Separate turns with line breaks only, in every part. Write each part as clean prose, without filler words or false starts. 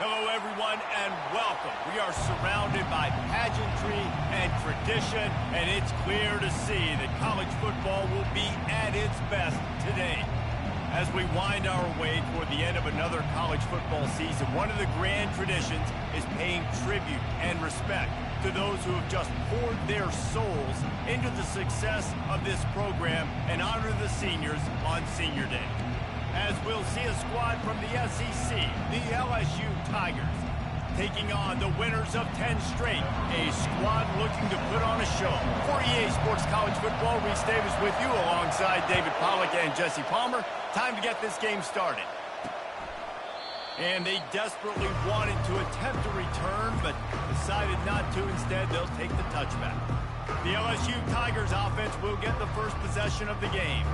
Hello, everyone, and welcome. We are surrounded by pageantry and tradition, and it's clear to see that college football will be at its best today. As we wind our way toward the end of another college football season, one of the grand traditions is paying tribute and respect to those who have just poured their souls into the success of this program and honor the seniors on Senior Day. As we'll see a squad from the SEC, the LSU Tigers, taking on the winners of 10 straight, a squad looking to put on a show. For EA Sports College Football, Reese Davis with you alongside David Pollack and Jesse Palmer. Time to get this game started. And they desperately wanted to attempt a return, but decided not to. Instead, they'll take the touchback. The LSU Tigers offense will get the first possession of the game.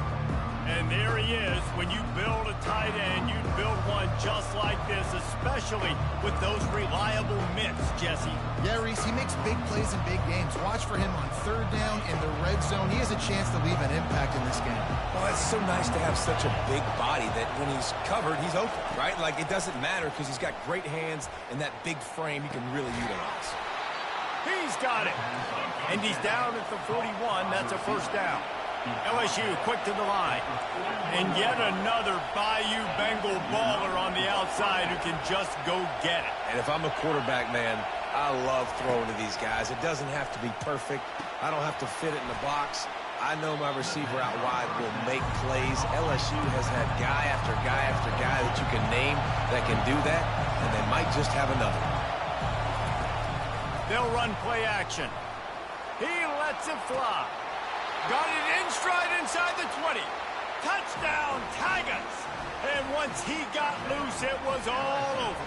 And there he is. When you build a tight end, you build one just like this, especially with those reliable mitts, Jesse.
Yeah, Reese, he makes big plays in big games. Watch for him on third down in the red zone. He has a chance to leave an impact in this game.
Well, it's so nice to have such a big body that when he's covered, he's open, right? Like, it doesn't matter because he's got great hands and that big frame he can really utilize.
He's got it. And he's down at the 41. That's a first down. LSU quick to the line. And yet another Bayou Bengal baller on the outside who can just go get it.
And if I'm a quarterback, man, I love throwing to these guys. It doesn't have to be perfect. I don't have to fit it in the box. I know my receiver out wide will make plays. LSU has had guy after guy after guy that you can name that can do that, and they might just have another.
They'll run play action. He lets it fly. Got it in stride inside the 20. Touchdown, Tigers. And once he got loose, it was all over.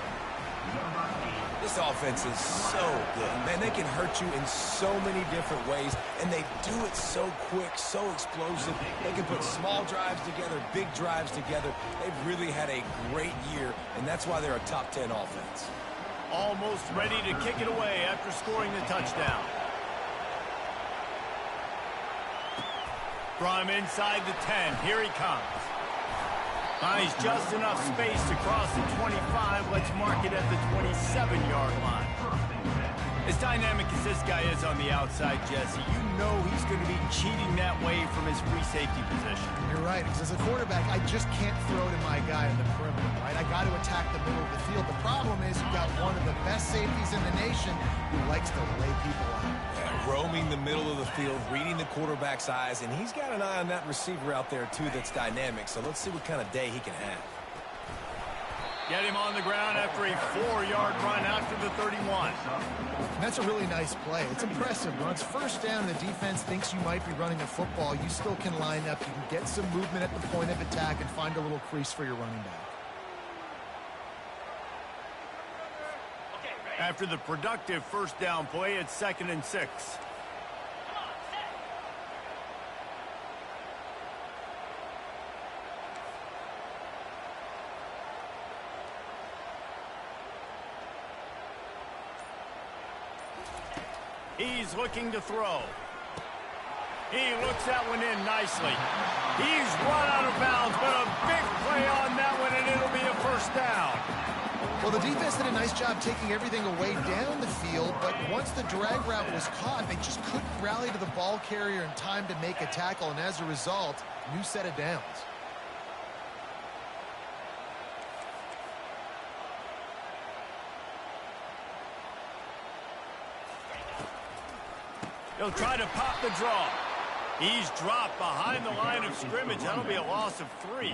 This offense is so good. Man, they can hurt you in so many different ways, and they do it so quick, so explosive. They can put small drives together, big drives together. They've really had a great year, and that's why they're a top 10 offense.
Almost ready to kick it away after scoring the touchdown. From inside the 10, here he comes. Finds just enough space to cross the 25. Let's mark it at the 27-yard line. As dynamic as this guy is on the outside, Jesse, you know he's going to be cheating that way from his free safety position.
You're right, because as a quarterback, I just can't throw to my guy in the perimeter, right? I got to attack the middle of the field. The problem is you've got one of the best safeties in the nation who likes to lay people out.
Roaming the middle of the field, reading the quarterback's eyes, and he's got an eye on that receiver out there, too, that's dynamic. So let's see what kind of day he can have.
Get him on the ground after a 4-yard run after the 31.
And that's a really nice play. It's impressive. When it's first down, the defense thinks you might be running a football. You still can line up. You can get some movement at the point of attack and find a little crease for your running back.
After the productive first down play, it's 2nd and 6. He's looking to throw. He looks that one in nicely. He's run out of bounds, but a big play on that one, and it'll be a first down.
Well, the defense did a nice job taking everything away down the field, but once the drag route was caught, they just couldn't rally to the ball carrier in time to make a tackle, and as a result, new set of downs.
He'll try to pop the draw. He's dropped behind the line of scrimmage. That'll be a loss of 3.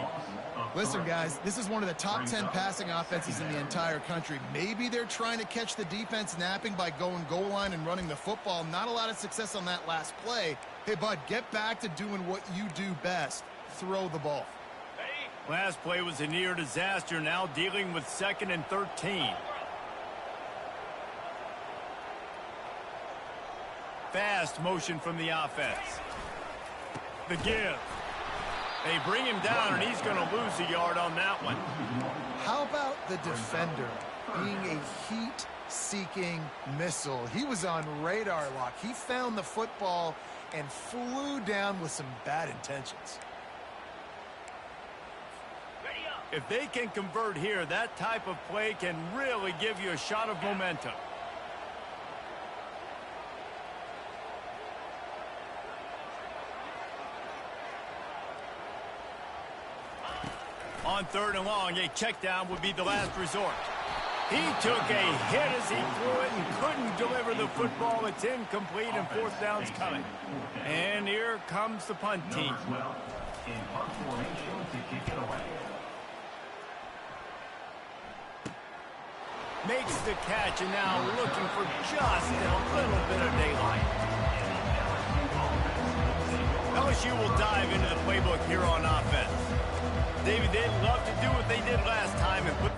Listen, guys, this is one of the top 10 passing offenses in the entire country. Maybe they're trying to catch the defense napping by going goal line and running the football. Not a lot of success on that last play. Hey, bud, get back to doing what you do best. Throw the ball.
Last play was a near disaster. Now dealing with 2nd and 13. Fast motion from the offense. The give. They bring him down, and he's going to lose a yard on that one.
How about the defender being a heat-seeking missile? He was on radar lock. He found the football and flew down with some bad intentions.
Ready up. If they can convert here, that type of play can really give you a shot of momentum. On 3rd and long, a check down would be the last resort. He took a hit as he threw it and couldn't deliver the football. It's incomplete and 4th down's coming. And here comes the punt team. Makes the catch and now looking for just a little bit of daylight. LSU will dive into the playbook here on offense. David, they'd love to do what they did last time and put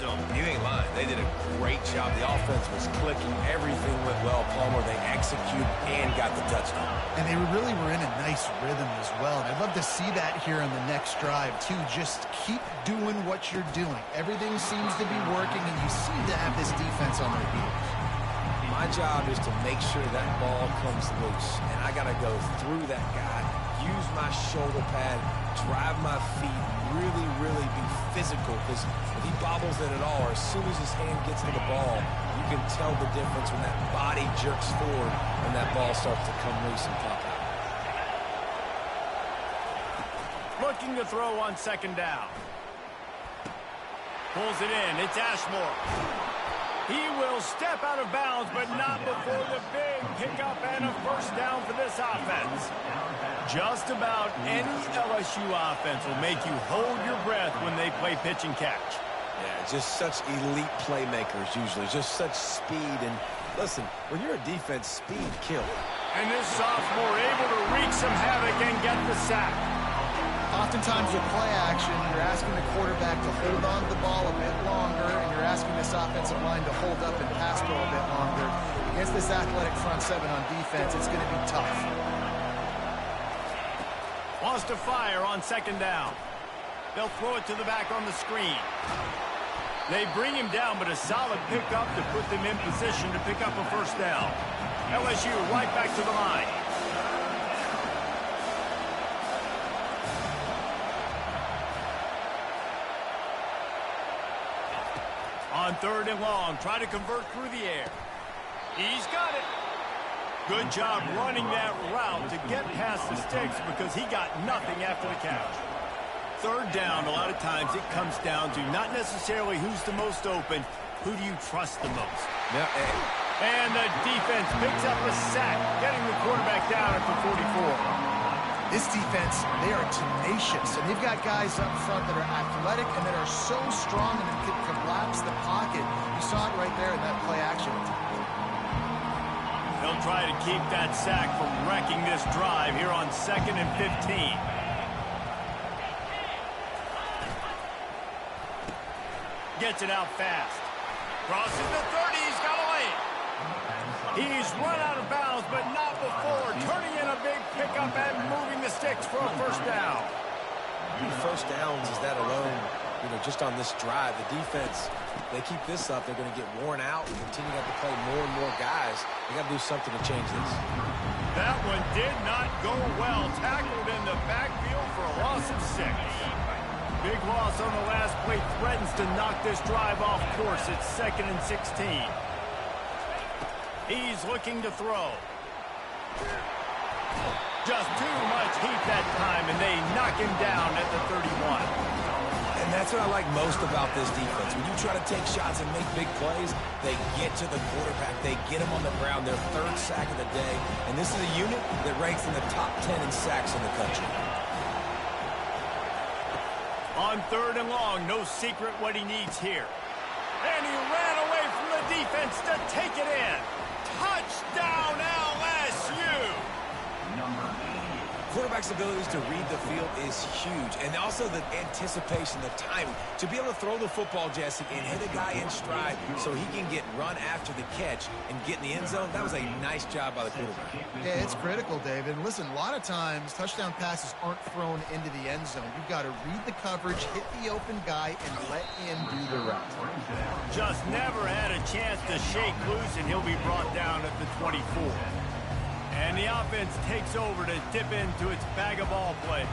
zone.
You ain't lying. They did a great job. The offense was clicking. Everything went well. Palmer, they executed and got the touchdown.
And they really were in a nice rhythm as well. And I'd love to see that here on the next drive, too. Just keep doing what you're doing. Everything seems to be working, and you seem to have this defense on their heels.
My job is to make sure that ball comes loose. And I got to go through that guy, use my shoulder pad, drive my feet, really be physical, because if he bobbles it at all, or as soon as his hand gets to the ball, you can tell the difference when that body jerks forward and that ball starts to come loose and pop out.
Looking to throw on 2nd down. Pulls it in. It's Ashmore. He will step out of bounds, but not before the big pickup and a 1st down for this offense. Just about any LSU offense will make you hold your breath when they play pitch and catch.
Yeah, just such elite playmakers usually, just such speed. And listen, when you're a defense, speed kills.
And this sophomore able to wreak some havoc and get the sack.
Oftentimes with play action, you're asking the quarterback to hold on to the ball a bit longer, and you're asking this offensive line to hold up and pass pro a bit longer. Against this athletic front 7 on defense, it's going to be tough.
Wants to fire on 2nd down. They'll throw it to the back on the screen. They bring him down, but a solid pickup to put them in position to pick up a 1st down. LSU right back to the line. On 3rd and long, try to convert through the air. He's got it. Good job running that route to get past the sticks because he got nothing after the catch. 3rd down, a lot of times it comes down to not necessarily who's the most open, who do you trust the most?
Yeah,
and the defense picks up a sack, getting the quarterback down at the 44.
This defense, they are tenacious, and they've got guys up front that are athletic and that are so strong and can collapse the pocket. You saw it right there in that play action.
They'll try to keep that sack from wrecking this drive here on 2nd and 15. Gets it out fast. Crosses the 30, he's got a lane. He's run out of bounds, but not before turning in a big pickup and moving the sticks for a 1st down.
1st downs is that alone, just on this drive. The defense, they keep this up, they're going to get worn out and continue to have to play more and more guys. They got to do something to change this.
That one did not go well. Tackled in the backfield for a loss of 6. Big loss on the last play threatens to knock this drive off course. It's 2nd and 16. He's looking to throw. Just too much heat that time, and they knock him down at the 31.
And that's what I like most about this defense. When you try to take shots and make big plays, they get to the quarterback. They get him on the ground, their 3rd sack of the day. And this is a unit that ranks in the top 10 in sacks in the country.
On 3rd and long, no secret what he needs here. And he ran away from the defense to take it in. Touchdown, LSU!
Quarterback's abilities to read the field is huge, and also the anticipation, the timing. To be able to throw the football, Jesse, and hit a guy in stride so he can get run after the catch and get in the end zone, that was a nice job by the quarterback.
Yeah, it's critical, David. Listen, a lot of times touchdown passes aren't thrown into the end zone. You've got to read the coverage, hit the open guy, and let him do the rest.
Just never had a chance to shake loose, and he'll be brought down at the 24. And the offense takes over to dip into its bag of ball plays.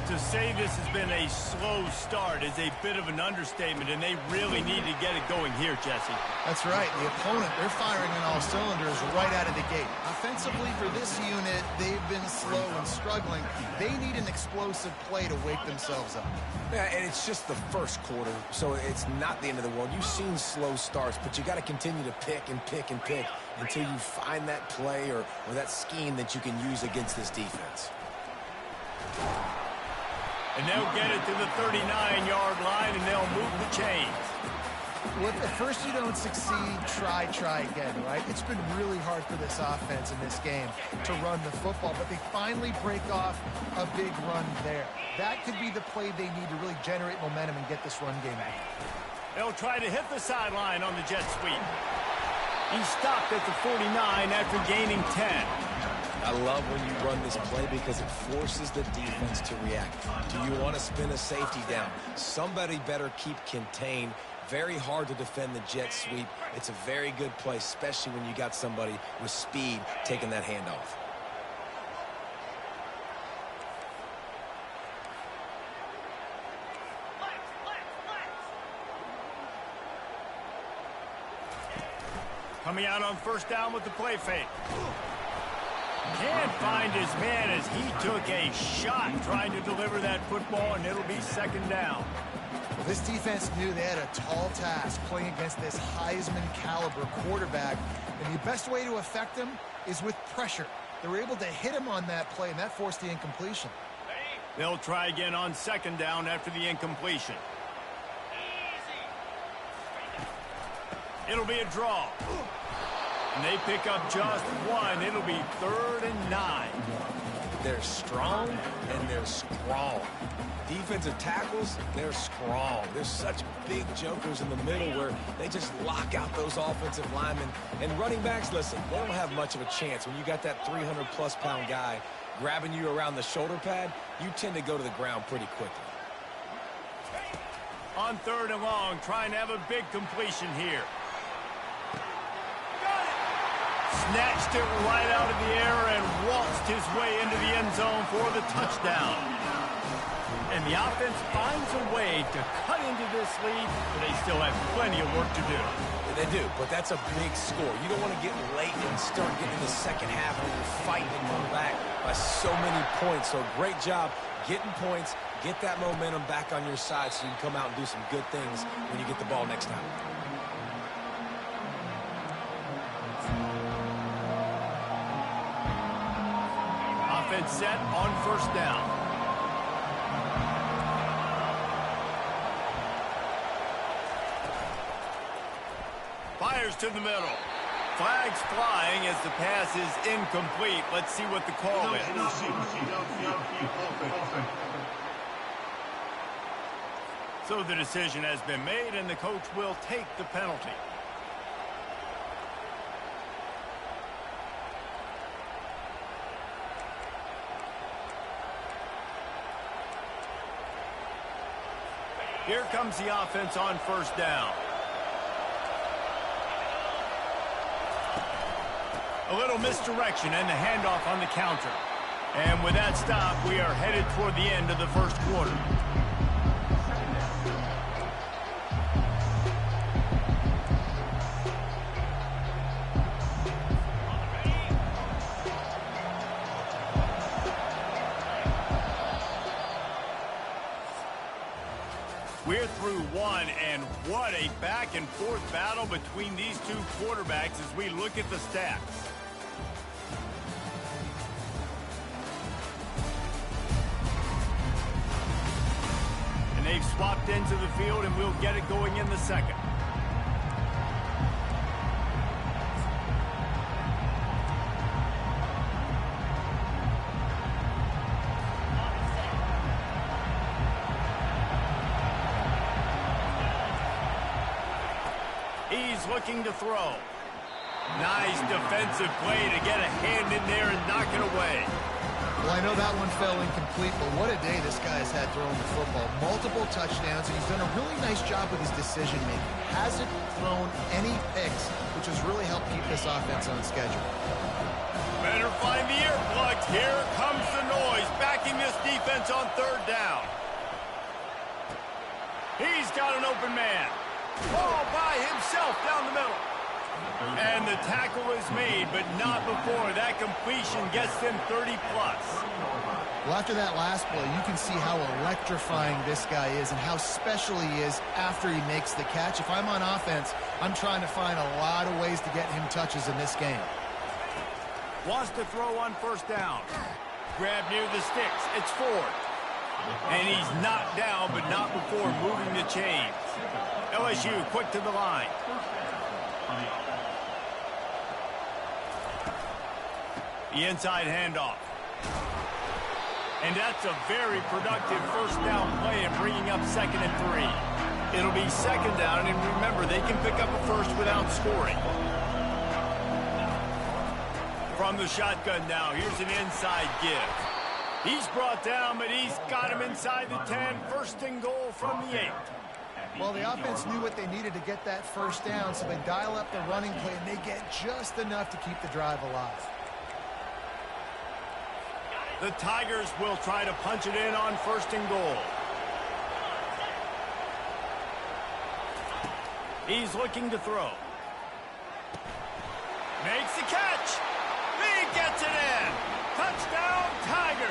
To say this has been a slow start is a bit of an understatement, and they really need to get it going here, Jesse.
That's right. The opponent, they're firing on all cylinders right out of the gate. Offensively, for this unit, they've been slow and struggling. They need an explosive play to wake themselves up.
Yeah, and it's just the first quarter, so it's not the end of the world. You've seen slow starts, but you got to continue to pick and pick and pick until you find that play or that scheme that you can use against this defense.
And they'll get it to the 39-yard line, and they'll move the chains.
Well, if at first you don't succeed, try again, right? It's been really hard for this offense in this game to run the football, but they finally break off a big run there. That could be the play they need to really generate momentum and get this run game out.
They'll try to hit the sideline on the jet sweep. He stopped at the 49 after gaining 10.
I love when you run this play because it forces the defense to react. Do you want to spin a safety down? Somebody better keep contained. Very hard to defend the jet sweep. It's a very good play, especially when you got somebody with speed taking that handoff.
Coming out on first down with the play fake. Can't find his man as he took a shot trying to deliver that football, and it'll be second down.
This defense knew they had a tall task playing against this Heisman-caliber quarterback, and the best way to affect him is with pressure. They were able to hit him on that play, and that forced the incompletion.
They'll try again on second down after the incompletion. It'll be a draw. And they pick up just one. It'll be 3rd and 9.
They're strong and they're strong. Defensive tackles, they're strong. There's such big jokers in the middle where they just lock out those offensive linemen. And running backs, listen, they don't have much of a chance. When you got that 300-plus pound guy grabbing you around the shoulder pad, you tend to go to the ground pretty quickly.
On 3rd and long, trying to have a big completion here. Snatched it right out of the air and waltzed his way into the end zone for the touchdown. And the offense finds a way to cut into this lead, but they still have plenty of work to do.
Yeah, they do, but that's a big score. You don't want to get late and start getting the second half when you're fighting and come back by so many points. So great job getting points, get that momentum back on your side so you can come out and do some good things when you get the ball next time.
Offense set on first down. Fires to the middle. Flags flying as the pass is incomplete. Let's see what the call is. So the decision has been made, and the coach will take the penalty. Here comes the offense on first down. A little misdirection and the handoff on the counter. And with that stop, we are headed toward the end of the first quarter. We're through one, and what a back-and-forth battle between these two quarterbacks as we look at the stats. And they've swapped into the field, and we'll get it going in the second. He's looking to throw. Nice defensive play to get a hand in there and knock it away.
Well, I know that one fell incomplete, but what a day this guy has had throwing the football. Multiple touchdowns, and he's done a really nice job with his decision-making. Hasn't thrown any picks, which has really helped keep this offense on schedule.
Better find the earplugs. Here comes the noise. Back attacking this defense on third down. He's got an open man. All by himself down the middle. And the tackle is made, but not before that completion gets them 30-plus.
Well, after that last play, you can see how electrifying this guy is and how special he is after he makes the catch. If I'm on offense, I'm trying to find a lot of ways to get him touches in this game.
Wants to throw on first down. Grab near the sticks. It's Ford. And he's knocked down, but not before moving the chains. LSU quick to the line. The inside handoff. And that's a very productive first down play and bringing up 2nd and 3. It'll be 2nd down, and remember, they can pick up a first without scoring. From the shotgun now, here's an inside give. He's brought down, but he's got him inside the 10. 1st and goal from the 8.
Well, the offense knew what they needed to get that first down, so they dial up the running play, and they get just enough to keep the drive alive.
The Tigers will try to punch it in on 1st and goal. He's looking to throw. Makes the catch. He gets it in. Touchdown, Tigers.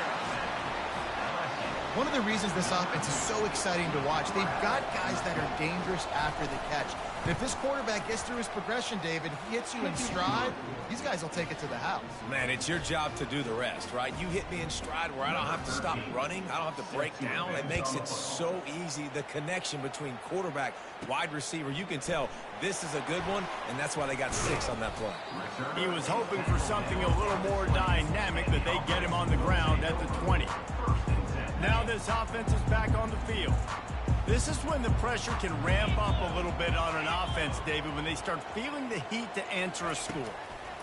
One of the reasons this offense is so exciting to watch, they've got guys that are dangerous after the catch. And if this quarterback gets through his progression, David, he hits you in stride, these guys will take it to the house.
Man, it's your job to do the rest, right? You hit me in stride where I don't have to stop running. I don't have to break down. It makes it so easy. The connection between quarterback, wide receiver, you can tell this is a good one, and that's why they got 6 on that play.
He was hoping for something a little more dynamic, but they get him on the ground at the 20. Now this offense is back on the field. This is when the pressure can ramp up a little bit on an offense, David, when they start feeling the heat to answer a score.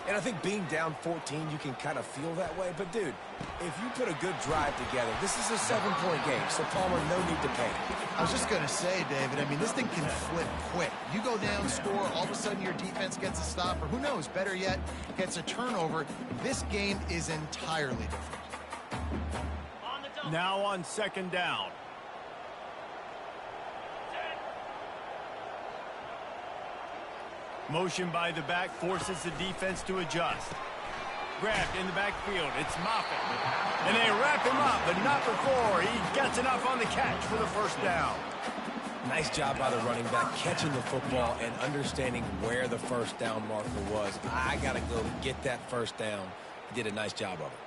And I think being down 14, you can kind of feel that way. But, dude, if you put a good drive together, this is a 7-point game, so Palmer, no need to panic.
I was just going to say, David, I mean, this thing can flip quick. You go down, score, all of a sudden your defense gets a stop, or who knows, better yet, gets a turnover. This game is entirely different.
Now on 2nd down. Motion by the back forces the defense to adjust. Grabbed in the backfield. It's Moffitt. And they wrap him up, but not before he gets enough on the catch for the 1st down.
Nice job by the running back, catching the football and understanding where the 1st down marker was. I got to go get that 1st down. He did a nice job of it.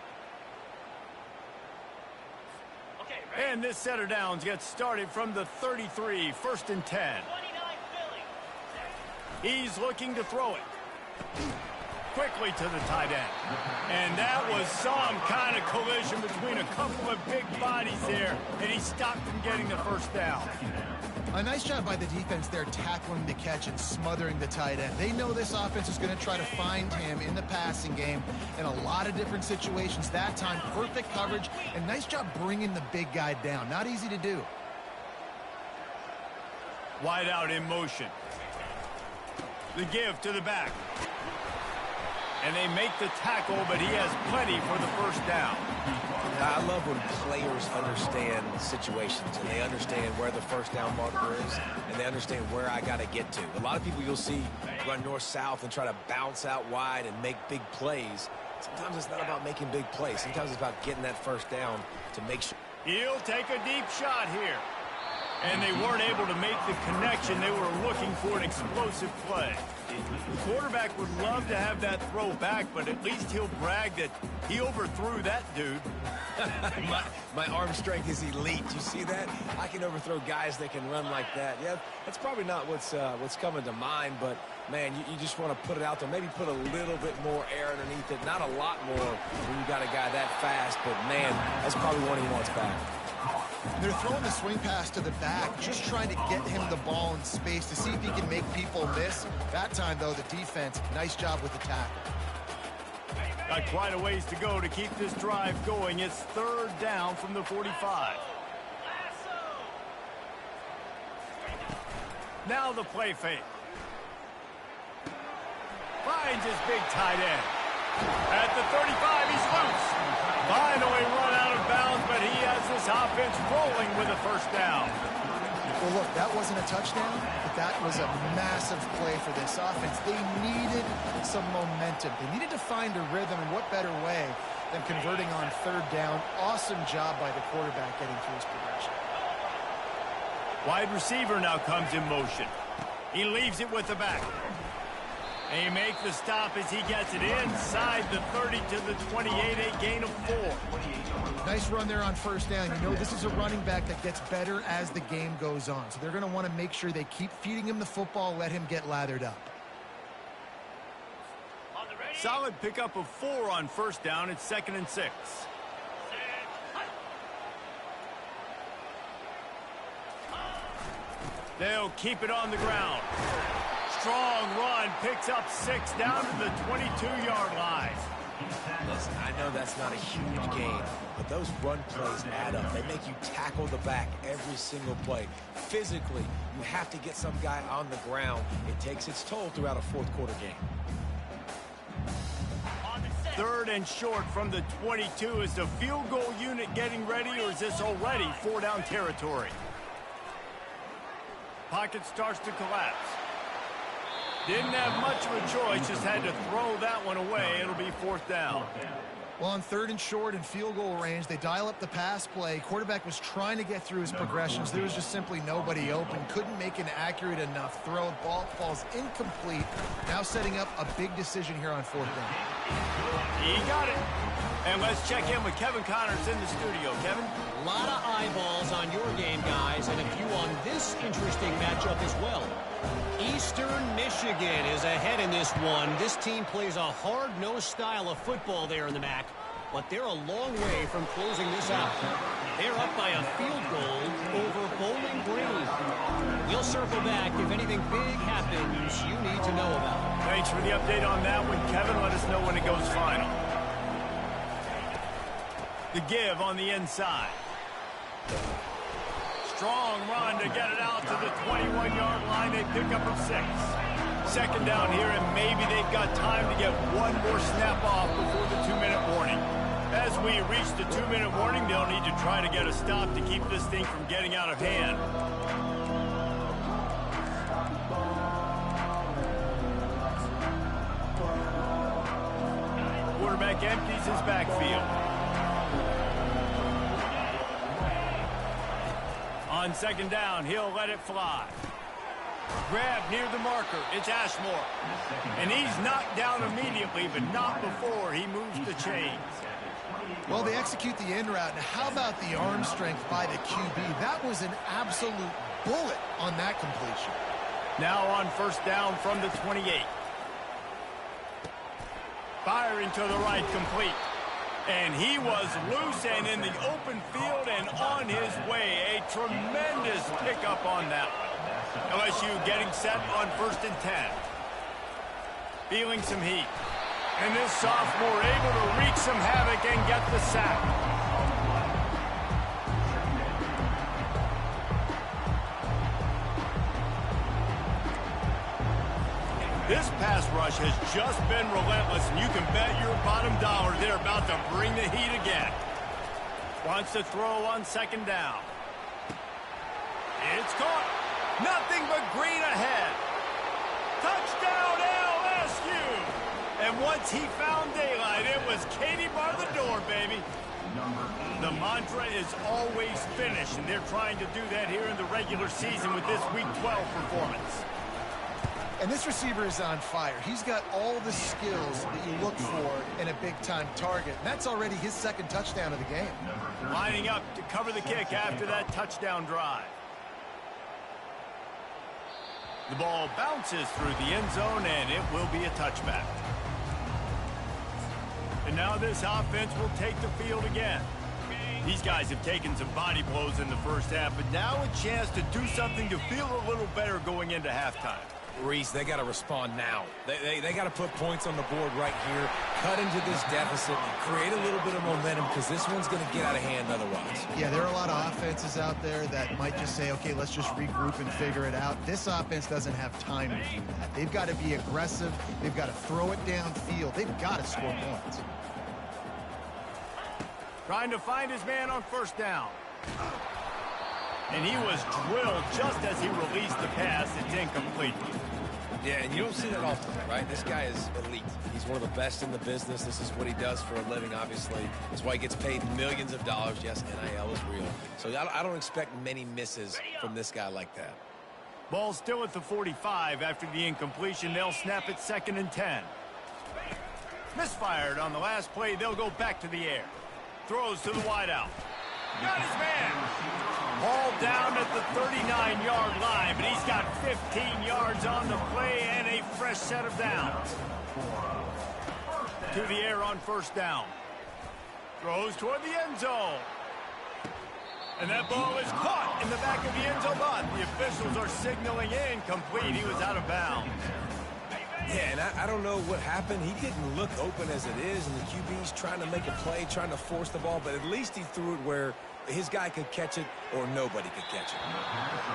And this set of downs gets started from the 33, 1st and 10. He's looking to throw it. Quickly to the tight end. And that was some kind of collision between a couple of big bodies there, and he stopped from getting the 1st down.
A nice job by the defense there tackling the catch and smothering the tight end. They know this offense is going to try to find him in the passing game in a lot of different situations. That time, perfect coverage, and nice job bringing the big guy down. Not easy to do.
Wide out in motion. The give to the back. And they make the tackle, but he has plenty for the 1st down.
I love when players understand situations and they understand where the 1st down marker is and they understand where I got to get to. A lot of people you'll see run north-south and try to bounce out wide and make big plays. Sometimes it's not about making big plays. Sometimes it's about getting that 1st down to make sure.
He'll take a deep shot here. And they weren't able to make the connection. They were looking for an explosive play. The quarterback would love to have that throw back, but at least he'll brag that he overthrew that dude.
my arm strength is elite. You see that? I can overthrow guys that can run like that. Yeah, that's probably not what's coming to mind, but, man, you just want to put it out there. Maybe put a little bit more air underneath it. Not a lot more when you got a guy that fast, but, man, that's probably one he wants back.
They're throwing the swing pass to the back, just trying to get him the ball in space to see if he can make people miss. That time, though, the defense, nice job with the tackle.
Got quite a ways to go to keep this drive going. It's 3rd down from the 45. Now the play fake. Finds his big tight end. At the 35, he's loose. Finally run out of bounds, but this offense rolling with a first down.
Well, look, that wasn't a touchdown, but that was a massive play for this offense. They needed some momentum. They needed to find a rhythm, and what better way than converting on third down. Awesome job by the quarterback getting through his progression.
Wide receiver now comes in motion. He leaves it with the back. And he makes the stop as he gets it inside the 30 to the 28, a gain of 4.
Nice run there on first down. You know this is a running back that gets better as the game goes on. So they're going to want to make sure they keep feeding him the football, let him get lathered up.
Solid pickup of 4 on first down. It's 2nd and 6. They'll keep it on the ground. Strong run, picks up 6 down to the 22-yard line.
Listen, I know that's not a huge gain, but those run plays add up. They make you tackle the back every single play. Physically, you have to get some guy on the ground. It takes its toll throughout a fourth-quarter game.
3rd and short from the 22. Is the field goal unit getting ready, or is this already 4-down territory? Pocket starts to collapse. Didn't have much of a choice, just had to throw that one away. It'll be 4th down.
Well, on 3rd and short in field goal range, they dial up the pass play. Quarterback was trying to get through his progressions. There was just simply nobody open. Couldn't make an accurate enough throw. Ball falls incomplete. Now setting up a big decision here on 4th down.
He got it. And let's check in with Kevin Connors in the studio. Kevin?
A lot of eyeballs on your game, guys, and a few on this interesting matchup as well. Eastern Michigan is ahead in this one. This team plays a hard-nosed style of football there in the MAC, but they're a long way from closing this out. They're up by a field goal over Bowling Green. We'll circle back if anything big happens you need to know about.
Thanks for the update on that one, Kevin. Let us know when it goes final. The give on the inside. Strong run to get it out to the 21-yard line. They pick up of 6. 2nd down here, and maybe they've got time to get one more snap off before the 2-minute warning. As we reach the 2-minute warning, they'll need to try to get a stop to keep this thing from getting out of hand. Quarterback empties his backfield. On 2nd down, he'll let it fly. Grab near the marker. It's Ashmore. And he's knocked down immediately, but not before he moves the chains.
Well, they execute the in route. Now, how about the arm strength by the QB? That was an absolute bullet on that completion.
Now on 1st down from the 28. Firing to the right, complete. And he was loose and in the open field and on his way. A tremendous pickup on that one. LSU getting set on 1st and 10. Feeling some heat. And this sophomore able to wreak some havoc and get the sack. This pass rush has just been relentless, and you can bet your bottom dollar they're about to bring the heat again. Wants to throw on 2nd down. It's caught. Nothing but green ahead. Touchdown LSU! And once he found daylight, it was Katie bar the door, baby. The mantra is always finish, and they're trying to do that here in the regular season with this Week 12 performance.
And this receiver is on fire. He's got all the skills that you look for in a big-time target. And that's already his 2nd touchdown of the game.
Lining up to cover the kick after that touchdown drive. The ball bounces through the end zone, and it will be a touchback. And now this offense will take the field again. These guys have taken some body blows in the first half, but now a chance to do something to feel a little better going into halftime.
Reese, they got to respond now. They got to put points on the board right here, cut into this deficit, create a little bit of momentum, because this one's going to get out of hand otherwise.
Yeah, there are a lot of offenses out there that might just say, okay, let's just regroup and figure it out. This offense doesn't have time to do that. They've got to be aggressive. They've got to throw it downfield. They've got to score points.
Trying to find his man on 1st down. And he was drilled just as he released the pass. It's incomplete.
Yeah, and you don't see that often, right? This guy is elite. He's one of the best in the business. This is what he does for a living, obviously. That's why he gets paid millions of dollars. Yes, NIL is real. So I don't expect many misses from this guy like that.
Ball still at the 45 after the incompletion. They'll snap it 2nd and 10. Misfired on the last play. They'll go back to the air. Throws to the wideout. Got his man. Ball down at the 39-yard line, but he's got 15 yards on the play and a fresh set of downs. To the air on 1st down. Throws toward the end zone. And that ball is caught in the back of the end zone. But the officials are signaling incomplete. He was out of bounds.
Yeah, and I don't know what happened. He didn't look open as it is, and the QB's trying to make a play, trying to force the ball, but at least he threw it where his guy could catch it or nobody could catch it.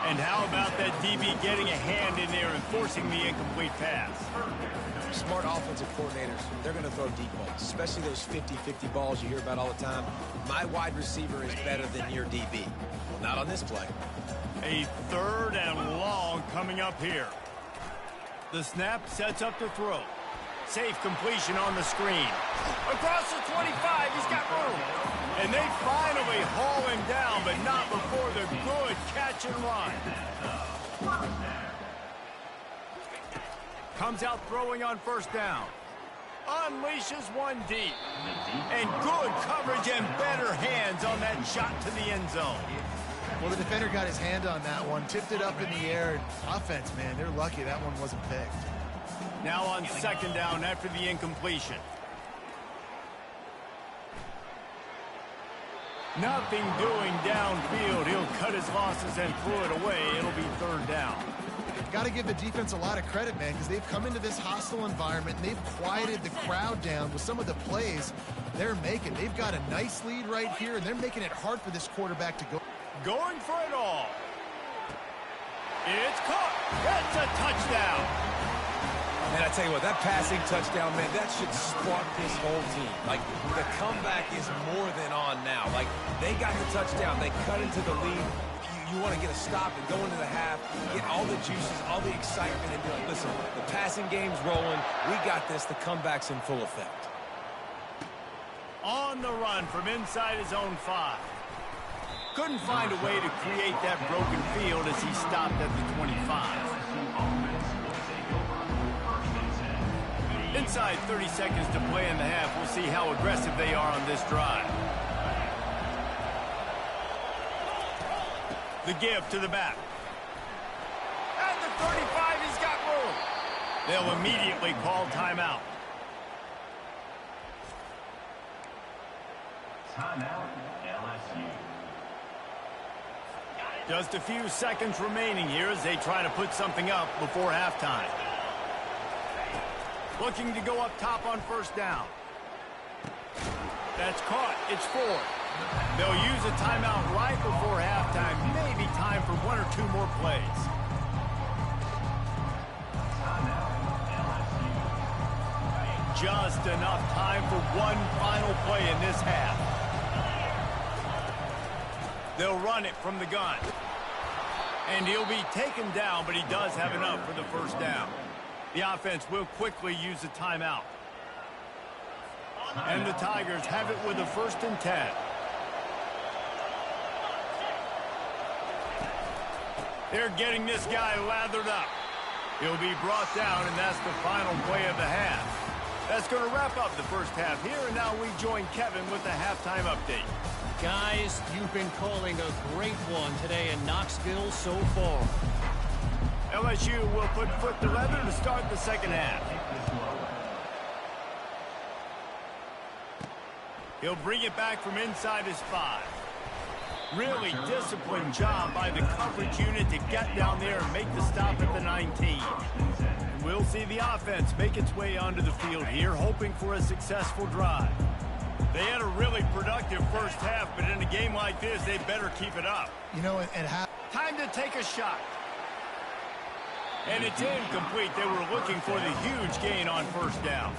And how about that DB getting a hand in there and forcing the incomplete pass?
Smart offensive coordinators, they're going to throw deep balls, especially those 50-50 balls you hear about all the time. My wide receiver is better than your DB. Well, not on this play.
A 3rd and long coming up here. The snap sets up the throw. Safe completion on the screen. Across the 25, he's got room. And they finally haul him down, but not before the good catch and run. Comes out throwing on 1st down. Unleashes one deep. And good coverage and better hands on that shot to the end zone.
Well, the defender got his hand on that one, tipped it up in the air. Offense, man, they're lucky that one wasn't picked.
Now on 2nd down after the incompletion. Nothing doing downfield. He'll cut his losses and throw it away. It'll be 3rd down.
Got to give the defense a lot of credit, man, because they've come into this hostile environment and they've quieted the crowd down with some of the plays they're making. They've got a nice lead right here, and they're making it hard for this quarterback to go.
Going for it all. It's caught. It's a touchdown.
And I tell you what, that passing touchdown, man, that should spark this whole team. Like, the comeback is more than on now. Like, they got the touchdown. They cut into the lead. You want to get a stop and go into the half, get all the juices, all the excitement, and be like, listen, the passing game's rolling. We got this. The comeback's in full effect.
On the run from inside his own 5. Couldn't find a way to create that broken field as he stopped at the 25. Inside 30 seconds to play in the half. We'll see how aggressive they are on this drive. The give to the back. At the 35, he's got room. They'll immediately call timeout.
Timeout, LSU.
Just a few seconds remaining here as they try to put something up before halftime. Looking to go up top on 1st down. That's caught. It's 4th. They'll use a timeout right before halftime. Maybe time for 1 or 2 more plays. Just enough time for one final play in this half. They'll run it from the gun. And he'll be taken down, but he does have enough for the 1st down. The offense will quickly use a timeout. And the Tigers have it with a 1st and 10. They're getting this guy lathered up. He'll be brought down, and that's the final play of the half. That's going to wrap up the 1st half here, and now we join Kevin with the halftime update.
Guys, you've been calling a great one today in Knoxville so far.
LSU will put foot to leather to start the 2nd half. He'll bring it back from inside his 5. Really disciplined job by the coverage unit to get down there and make the stop at the 19. We'll see the offense make its way onto the field here, hoping for a successful drive. They had a really productive 1st half, but in a game like this, they better keep it up.
You know, and
time to take a shot. And it's incomplete. They were looking for the huge gain on 1st down.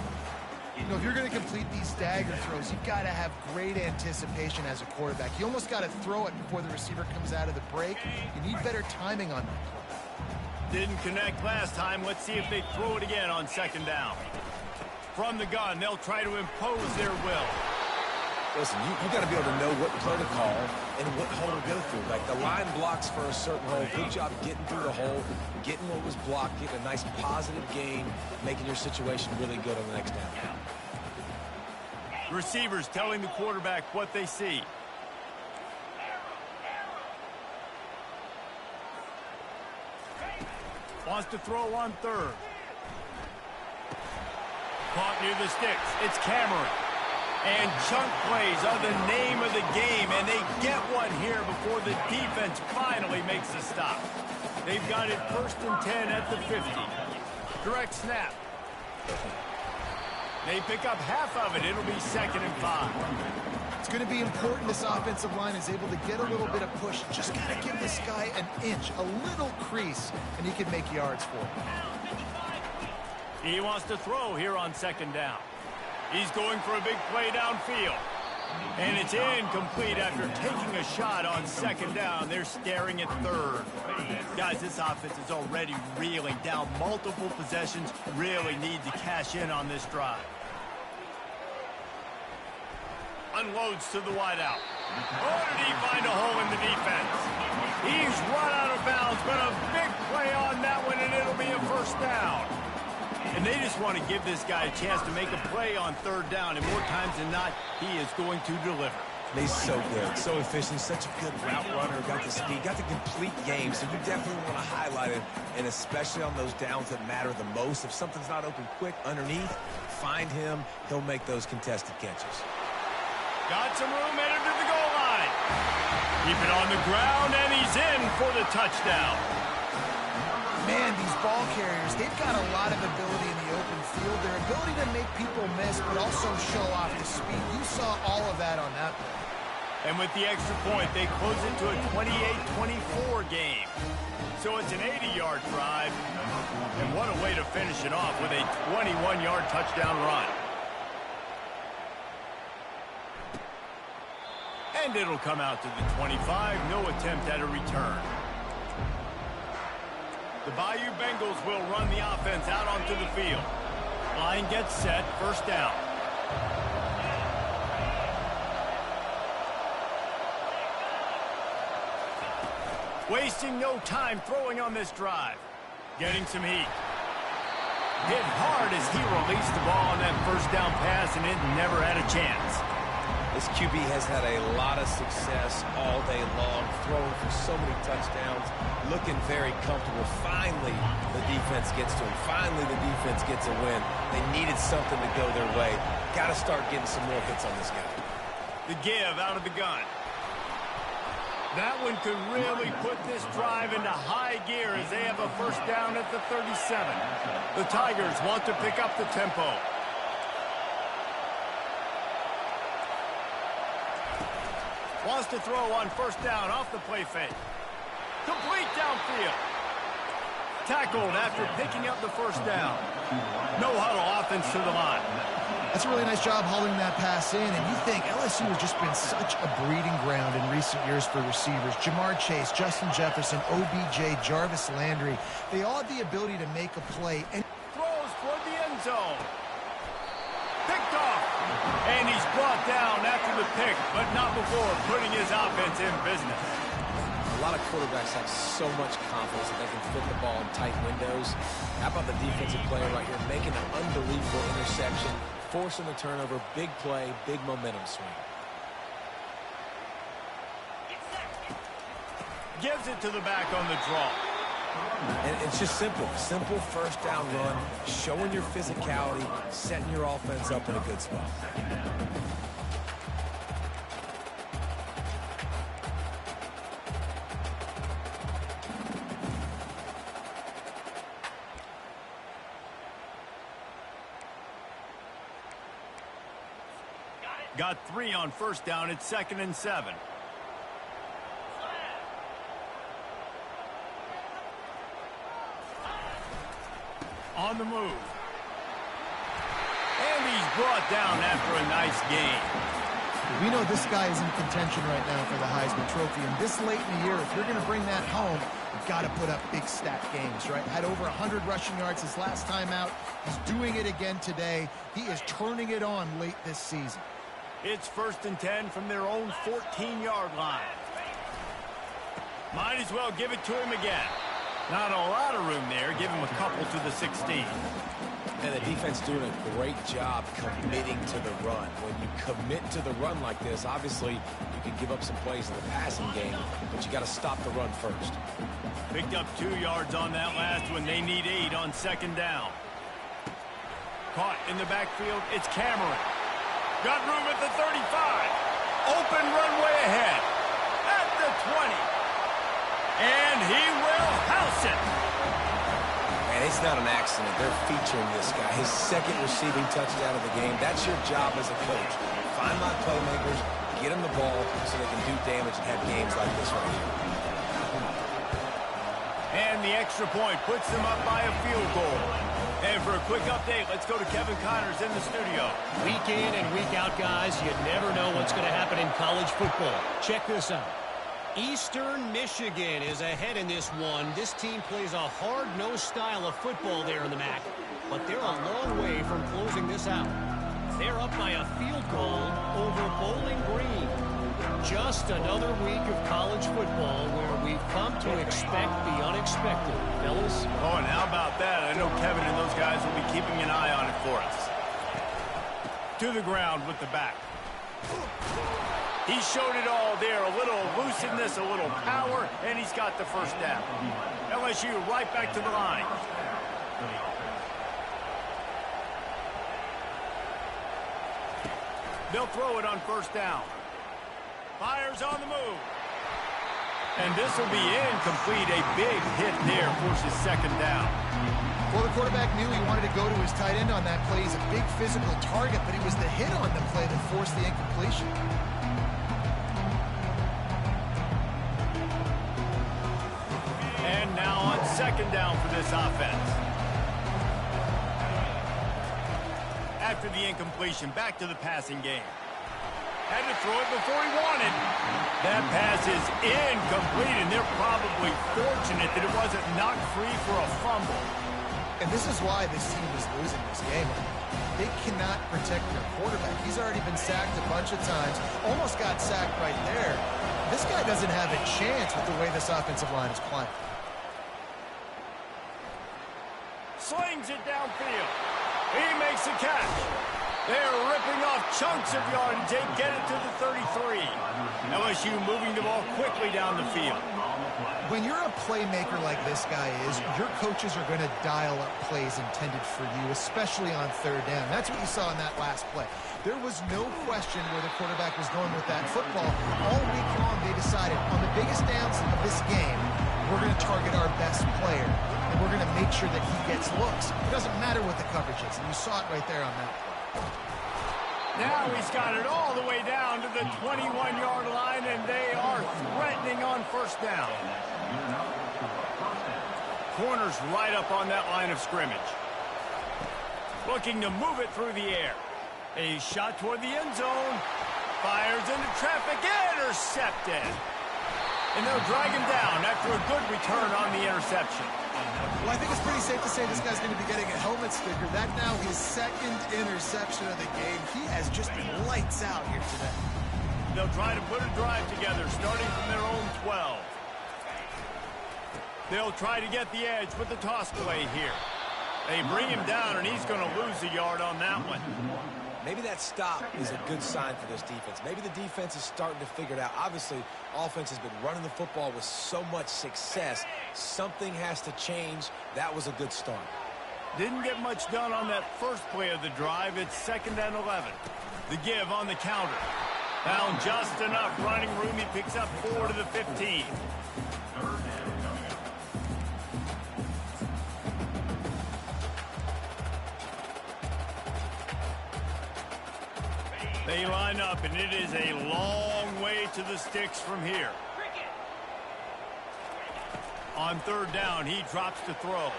You know, if you're going to complete these stagger throws, you've got to have great anticipation as a quarterback. You almost got to throw it before the receiver comes out of the break. You need better timing on that play.
Didn't connect last time. Let's see if they throw it again on second down. From the gun, they'll try to impose their will.
Listen, you got to be able to know what play to call and what hole to go through. Like, the line blocks for a certain hole. Good job getting through the hole, getting what was blocked, getting a nice positive gain, making your situation really good on the next down.
Receivers telling the quarterback what they see. Wants to throw on third. Caught near the sticks. It's Cameron. And chunk plays are the name of the game, and they get one here before the defense finally makes a stop. They've got it 1st and 10 at the 50. Direct snap. They pick up half of it. It'll be 2nd and 5.
It's going to be important this offensive line is able to get a little bit of push. Just got to give this guy an inch, a little crease, and he can make yards for it.
He wants to throw here on 2nd down. He's going for a big play downfield. And it's incomplete after taking a shot on 2nd down. They're staring at 3rd. Guys, this offense is already reeling down multiple possessions. Really need to cash in on this drive. Unloads to the wideout. Oh, did he find a hole in the defense? He's run out of bounds, but a big play on that one, and it'll be a 1st down. And they just want to give this guy a chance to make a play on 3rd down, and more times than not, he is going to deliver.
He's so good, so efficient, such a good route runner, got the speed, got the complete game, so you definitely want to highlight it, and especially on those downs that matter the most. If something's not open quick underneath, find him. He'll make those contested catches.
Got some room headed to the goal line. Keep it on the ground, and he's in for the touchdown.
Man, these ball carriers, they've got a lot of ability in the open field. Their ability to make people miss, but also show off the speed. You saw all of that on that play.
And with the extra point, they close it to a 28-24 game. So it's an 80-yard drive. And what a way to finish it off with a 21-yard touchdown run. And it'll come out to the 25. No attempt at a return. The Bayou Bengals will run the offense out onto the field. Line gets set, 1st down. Wasting no time throwing on this drive. Getting some heat. Hit hard as he released the ball on that 1st down pass, and it never had a chance.
This QB has had a lot of success all day long, throwing for so many touchdowns, looking very comfortable. Finally, the defense gets to him. Finally, the defense gets a win. They needed something to go their way. Got to start getting some more hits on this guy.
The give out of the gun. That one could really put this drive into high gear as they have a 1st down at the 37. The Tigers want to pick up the tempo. Wants to throw on 1st down off the play fake. Complete downfield. Tackled after picking up the 1st down. No huddle offense to the line.
That's a really nice job holding that pass in, and you think LSU has just been such a breeding ground in recent years for receivers. Jamar Chase, Justin Jefferson, OBJ, Jarvis Landry. They all have the ability to make a play. And
throws toward the end zone. Picked off. And he's brought down after the pick, but not before putting his offense in business.
A lot of quarterbacks have so much confidence that they can fit the ball in tight windows. How about the defensive player right here making an unbelievable interception, forcing the turnover, big play, big momentum swing.
Gives it to the back on the draw.
And it's just simple 1st down run, showing your physicality, setting your offense up in a good spot.
Got 3 on 1st down. It's 2nd and 7. On the move. And he's brought down after a nice game.
We know this guy is in contention right now for the Heisman Trophy, and this late in the year, if you're going to bring that home, you've got to put up big stat games, right? Had over 100 rushing yards his last time out. He's doing it again today. He is turning it on late this season.
It's 1st and 10 from their own 14-yard line. Might as well give it to him again. Not a lot of room there. Give him a couple to the 16.
And the defense doing a great job committing to the run. When you commit to the run like this, obviously you can give up some plays in the passing game, but you got to stop the run first.
Picked up 2 yards on that last one. They need 8 on 2nd down. Caught in the backfield. It's Cameron. Got room at the 35. Open runway ahead. At the 20. And he will house it.
And it's not an accident. They're featuring this guy. His 2nd receiving touchdown of the game. That's your job as a coach. Find my playmakers, get them the ball so they can do damage and have games like this right here.
And the extra point puts them up by a field goal. And for a quick update, let's go to Kevin Connors in the studio.
Week in and week out, guys, you never know what's going to happen in college football. Check this out. Eastern Michigan is ahead in this one. This team plays a hard-nosed style of football there in the MAC, but they're a long way from closing this out. They're up by a field goal over Bowling Green. Just another week of college football where we've come to expect the unexpected, fellas.
Oh, and how about that? I know Kevin and those guys will be keeping an eye on it for us. To the ground with the back. He showed it all there. A little elusiveness, a little power, and he's got the first down. LSU right back to the line. They'll throw it on 1st down. Fires on the move. And this will be incomplete. A big hit there forces 2nd down.
Well, the quarterback knew he wanted to go to his tight end on that play. He's a big physical target, but it was the hit on the play that forced the incompletion.
And now on 2nd down for this offense. After the incompletion, back to the passing game. Had to throw it before he wanted. That pass is incomplete, and they're probably fortunate that it wasn't knocked free for a fumble.
And this is why this team is losing this game. They cannot protect their quarterback. He's already been sacked a bunch of times. Almost got sacked right there. This guy doesn't have a chance with the way this offensive line is playing.
Slings it downfield. He makes a catch. They're ripping off chunks of yardage. They get it to the 33. LSU moving the ball quickly down the field.
When you're a playmaker like this guy is, your coaches are going to dial up plays intended for you, especially on 3rd down. That's what you saw in that last play. There was no question where the quarterback was going with that football. All week long, they decided on the biggest downs of this game, we're going to target our best player, and we're going to make sure that he gets looks. It doesn't matter what the coverage is, and you saw it right there on that play.
Now he's got it all the way down to the 21-yard line, and they are threatening on 1st down. Corners right up on that line of scrimmage. Looking to move it through the air. A shot toward the end zone. Fires into traffic. Intercepted. And they'll drag him down after a good return on the interception.
Well, I think it's pretty safe to say this guy's going to be getting a helmet sticker. That now his 2nd interception of the game. He has just been lights out here today.
They'll try to put a drive together, starting from their own 12. They'll try to get the edge with the toss play here. They bring him down, and he's going to lose a yard on that one.
Maybe that stop is a good sign for this defense. Maybe the defense is starting to figure it out. Obviously, offense has been running the football with so much success. Something has to change. That was a good start.
Didn't get much done on that first play of the drive. It's 2nd and 11. The give on the counter. Found just enough running room. He picks up 4 to the 15. They line up, and it is a long way to the sticks from here. On 3rd down, he drops to throw.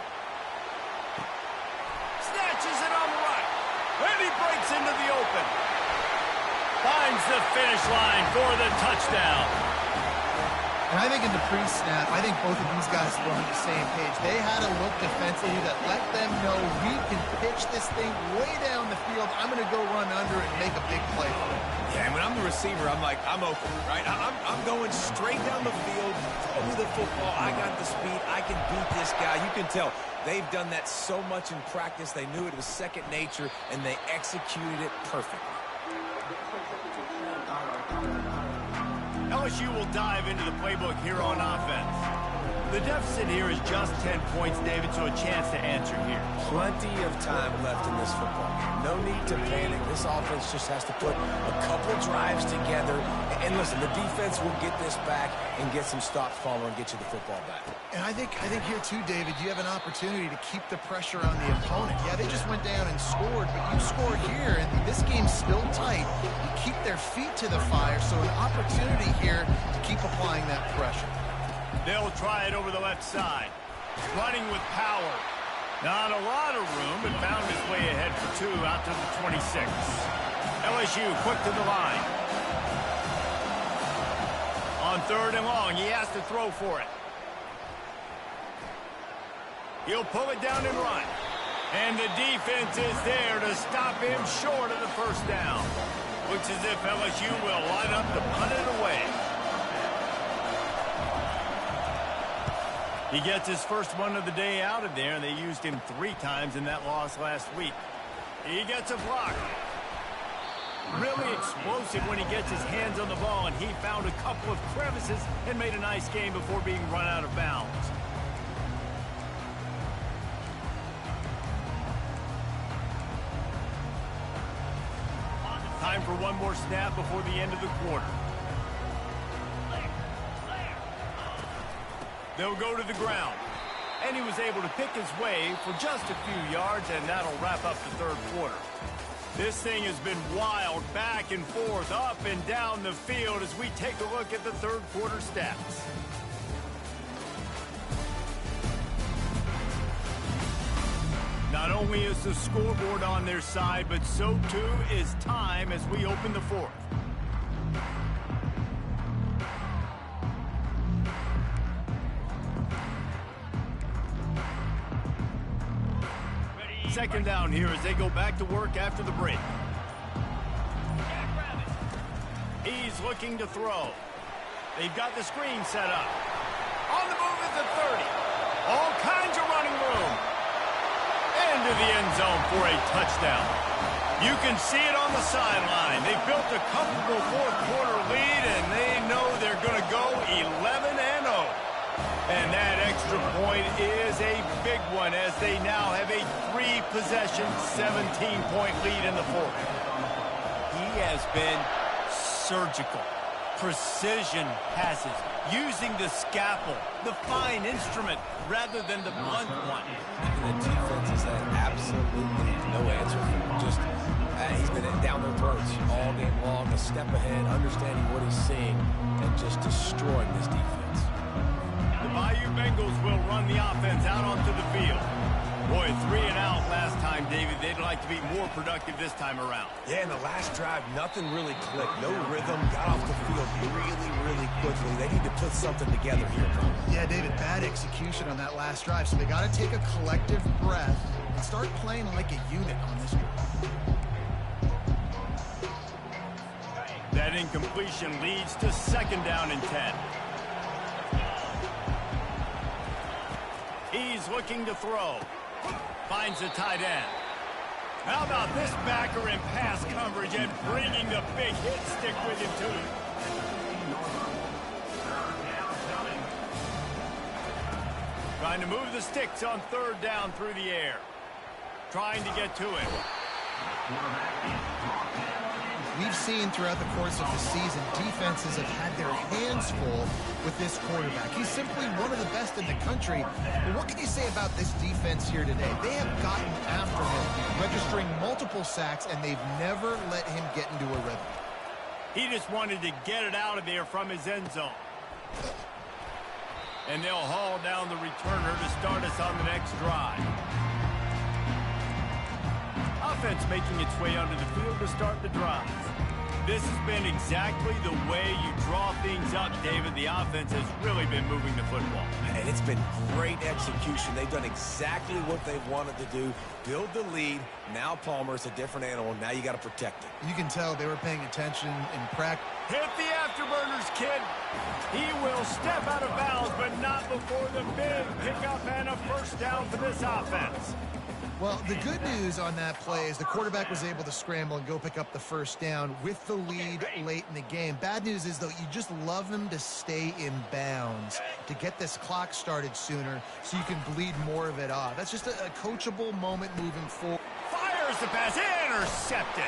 Snatches it on the right. And he breaks into the open. Finds the finish line for the touchdown.
And I think in the pre-snap, I think both of these guys were on the same page. They had a look defensively that let them know we can pitch this thing way down the field. I'm going to go run under it and make a big play for it.
Yeah, and when I'm the receiver, I'm like, I'm open, right? I'm going straight down the field. Throw me the football. I got the speed. I can beat this guy. You can tell they've done that so much in practice. They knew it was second nature, and they executed it perfectly.
LSU will dive into the playbook here on offense. The deficit here is just 10 points, David, so a chance to answer here.
Plenty of time left in this football game. No need to panic. This offense just has to put a couple drives together. And listen, the defense will get this back and get some stops following and get you the football back.
And I think here too, David, you have an opportunity to keep the pressure on the opponent. Yeah, they just went down and scored, but you score here, and this game's still tight. You keep their feet to the fire, so an opportunity here to keep applying that pressure.
They'll try it over the left side. Running with power. Not a lot of room, but found his way ahead for 2 out to the 26. LSU quick to the line. On 3rd and long, he has to throw for it. He'll pull it down and run. And the defense is there to stop him short of the first down. Looks as if LSU will line up to punt it away. He gets his first one of the day out of there, and they used him 3 times in that loss last week. He gets a block. Really explosive when he gets his hands on the ball, and he found a couple of crevices and made a nice game before being run out of bounds. Time for one more snap before the end of the quarter. They'll go to the ground. And he was able to pick his way for just a few yards, and that'll wrap up the 3rd quarter. This thing has been wild, back and forth, up and down the field as we take a look at the 3rd quarter stats. Not only is the scoreboard on their side, but so too is time as we open the 4th. Second down here as they go back to work after the break. He's looking to throw. They've got the screen set up. On the move at the 30. All kinds of running room. Into the end zone for a touchdown. You can see it on the sideline. They built a comfortable 4th quarter lead, and they know they're going to go 11-0. And that extra point is a big one as they now have a 3-possession, 17-point lead in the 4th. He has been surgical. Precision passes, using the scalpel, the fine instrument, rather than the blunt one.
The defense has had absolutely no answer for him. Just, he's been down their throats all game long, a step ahead, understanding what he's seeing, and just destroying this defense.
The Bayou Bengals will run the offense out onto the field. Boy, 3 and out last time, David. They'd like to be more productive this time around.
Yeah, in the last drive, nothing really clicked. No rhythm, got off the field really quickly. They need to put something together here.
Yeah, David, bad execution on that last drive, so they got to take a collective breath and start playing like a unit on this drive.
That incompletion leads to 2nd down and 10. He's looking to throw. Finds the tight end. How about this backer in pass coverage and bringing the big hit stick with him to it? Trying to move the sticks on 3rd down through the air. Trying to get to it.
We've seen throughout the course of the season, defenses have had their hands full with this quarterback. He's simply one of the best in the country. But what can you say about this defense here today? They have gotten after him, registering multiple sacks, and they've never let him get into a rhythm.
He just wanted to get it out of there from his end zone. And they'll haul down the returner to start us on the next drive. offense making its way onto the field to start the drive. This has been exactly the way you draw things up, David. The offense has really been moving the football.
And it's been great execution. They've done exactly what they've wanted to do. Build the lead. Now Palmer's a different animal. Now you got to protect it.
You can tell they were paying attention in practice.
Hit the afterburners, kid. He will step out of bounds, but not before the big pickup and a first down for this offense.
Well, the good news on that play is the quarterback was able to scramble and go pick up the first down with the lead late in the game. Bad news is, though, you just love them to stay in bounds to get this clock started sooner so you can bleed more of it off. That's just a coachable moment moving forward.
Fires the pass, intercepted.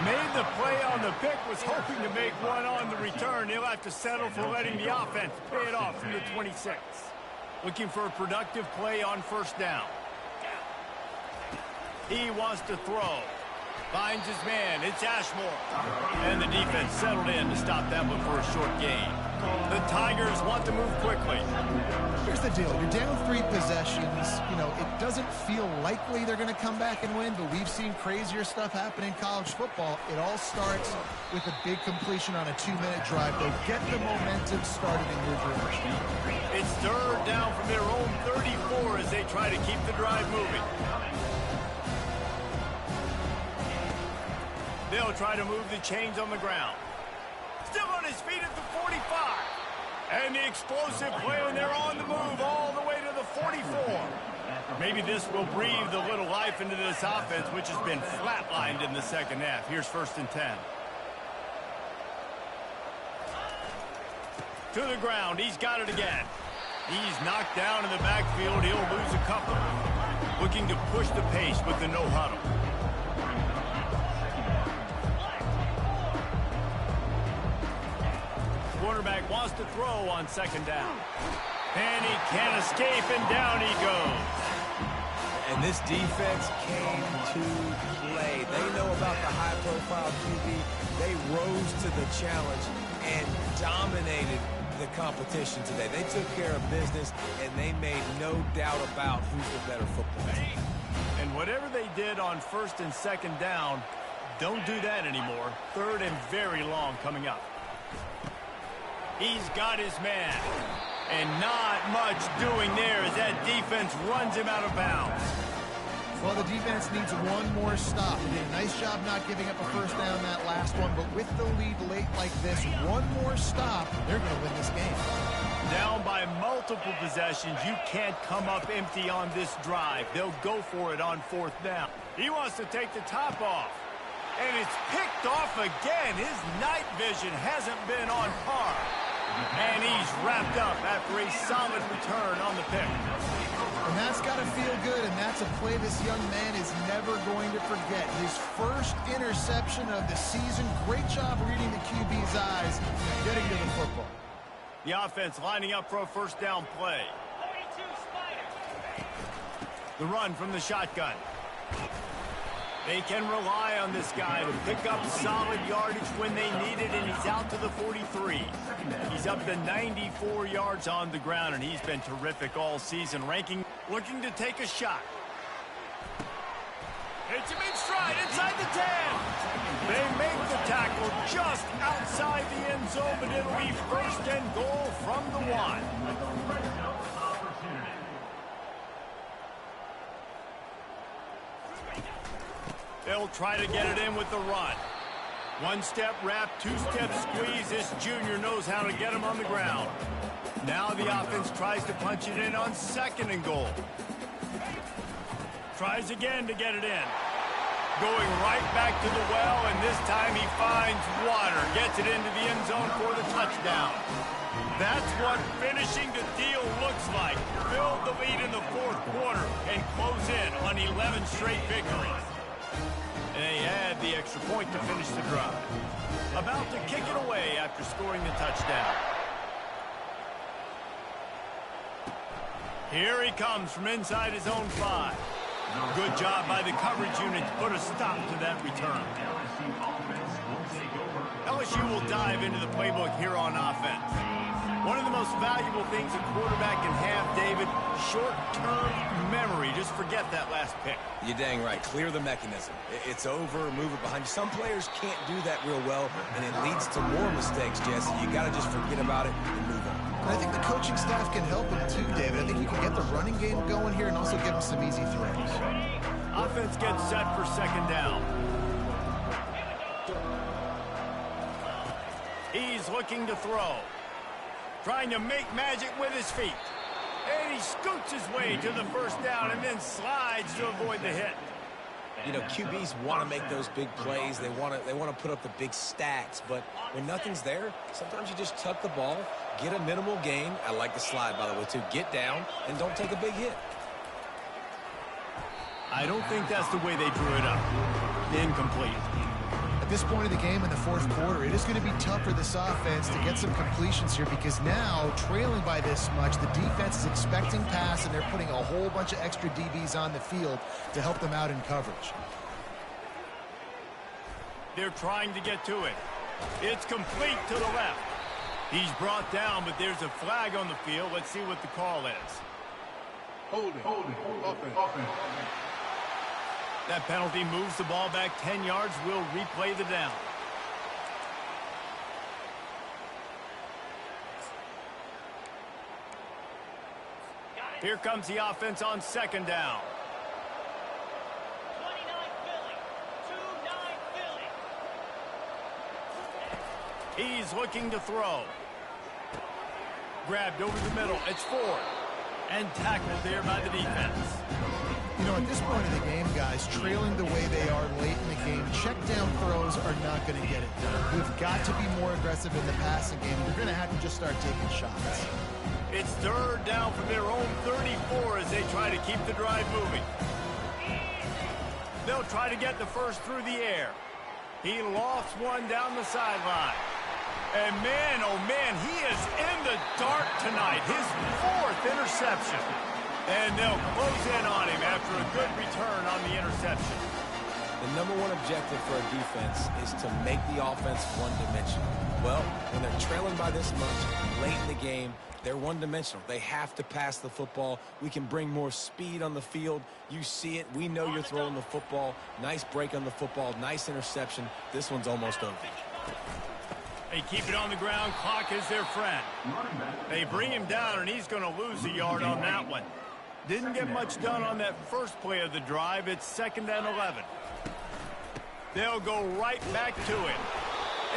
Made the play on the pick, was hoping to make one on the return. He'll have to settle for letting the offense pay it off from the 26. Looking for a productive play on first down. He wants to throw. Finds his man. It's Ashmore. And the defense settled in to stop that one for a short gain. The Tigers want to move quickly.
Here's the deal. You're down 3 possessions. You know, it doesn't feel likely they're going to come back and win, but we've seen crazier stuff happen in college football. It all starts with a big completion on a 2-minute drive. They'll get the momentum started in your direction.
It's third down from their own 34 as they try to keep the drive moving. They'll try to move the chains on the ground. Still on his feet at the 45. And the explosive play, and they're on the move all the way to the 44. Maybe this will breathe a little life into this offense, which has been flatlined in the second half. Here's 1st and 10. To the ground. He's got it again. He's knocked down in the backfield. He'll lose a couple. Looking to push the pace with the no huddle. Quarterback wants to throw on 2nd down. And he can't escape, and down he goes.
And this defense came to play. They know about the high-profile QB. They rose to the challenge and dominated the competition today. They took care of business, and they made no doubt about who's the better football team.
And whatever they did on 1st and 2nd down, don't do that anymore. 3rd and very long coming up. He's got his man. And not much doing there as that defense runs him out of bounds.
Well, the defense needs one more stop. They did a nice job not giving up a first down that last one, but with the lead late like this, one more stop, they're going to win this game.
Down by multiple possessions, you can't come up empty on this drive. They'll go for it on 4th down. He wants to take the top off. And it's picked off again. His night vision hasn't been on par. And he's wrapped up after a solid return on the pick.
And that's got to feel good, and that's a play this young man is never going to forget. His first interception of the season. Great job reading the QB's eyes and getting to the football.
The offense lining up for a first down play. The run from the shotgun. They can rely on this guy to pick up solid yardage when they need it, and he's out to the 43. He's up to 94 yards on the ground, and he's been terrific all season. Looking to take a shot. Hits him in stride inside the 10. They make the tackle just outside the end zone, but it'll be 1st and goal from the 1. They'll try to get it in with the run. 1-step wrap, 2-step squeeze. This junior knows how to get him on the ground. Now the offense tries to punch it in on 2nd and goal. Tries again to get it in. Going right back to the well, and this time he finds water. Gets it into the end zone for the touchdown. That's what finishing the deal looks like. Build the lead in the 4th quarter and close in on 11 straight victories. And they add the extra point to finish the drive. About to kick it away after scoring the touchdown. Here he comes from inside his own 5. Good job by the coverage unit to put a stop to that return. LSU will dive into the playbook here on offense. One of the most valuable things a quarterback can have, David, short-term memory. Just forget that last pick.
You're dang right. Clear the mechanism. It's over, move it behind you. Some players can't do that real well, and it leads to more mistakes, Jesse. You got to just forget about it and move on.
And I think the coaching staff can help him too, David. I think you can get the running game going here and also give him some easy throws.
Offense gets set for second down. He's looking to throw. Trying to make magic with his feet. And he scoots his way to the first down and then slides to avoid the hit.
You know, QBs want to make those big plays. They want to put up the big stats. But when nothing's there, sometimes you just tuck the ball, get a minimal gain. I like the slide, by the way, too. Get down and don't take a big hit.
I don't think that's the way they drew it up. Incomplete.
At this point of the game in the fourth quarter, it is going to be tough for this offense to get some completions here because now, trailing by this much, the defense is expecting pass, and they're putting a whole bunch of extra DBs on the field to help them out in coverage.
They're trying to get to it. It's complete to the left. He's brought down, but there's a flag on the field. Let's see what the call is.
Hold it. Offense.
That penalty moves the ball back 10 yards. We'll replay the down. Here comes the offense on second down.
29 Philly.
He's looking to throw. Grabbed over the middle. It's Ford. And tackled there by the defense.
You know, at this point in the game, guys, trailing the way they are late in the game, check down throws are not going to get it done. We've got to be more aggressive in the passing game. You're going to have to just start taking shots.
It's third down from their own 34 as they try to keep the drive moving. They'll try to get the first through the air. He lofts one down the sideline. And man, oh man, he is in the dark tonight. His fourth interception. And they'll close in on him after a good return on the interception.
The number one objective for a defense is to make the offense one-dimensional. Well, when they're trailing by this much, late in the game, they're one-dimensional. They have to pass the football. We can bring more speed on the field. You see it. We know you're throwing the football. Nice break on the football. Nice interception. This one's almost over.
They keep it on the ground. Clock is their friend. They bring him down, and he's going to lose a yard on that one. Didn't get much done on that first play of the drive. It's 2nd and 11. They'll go right back to it.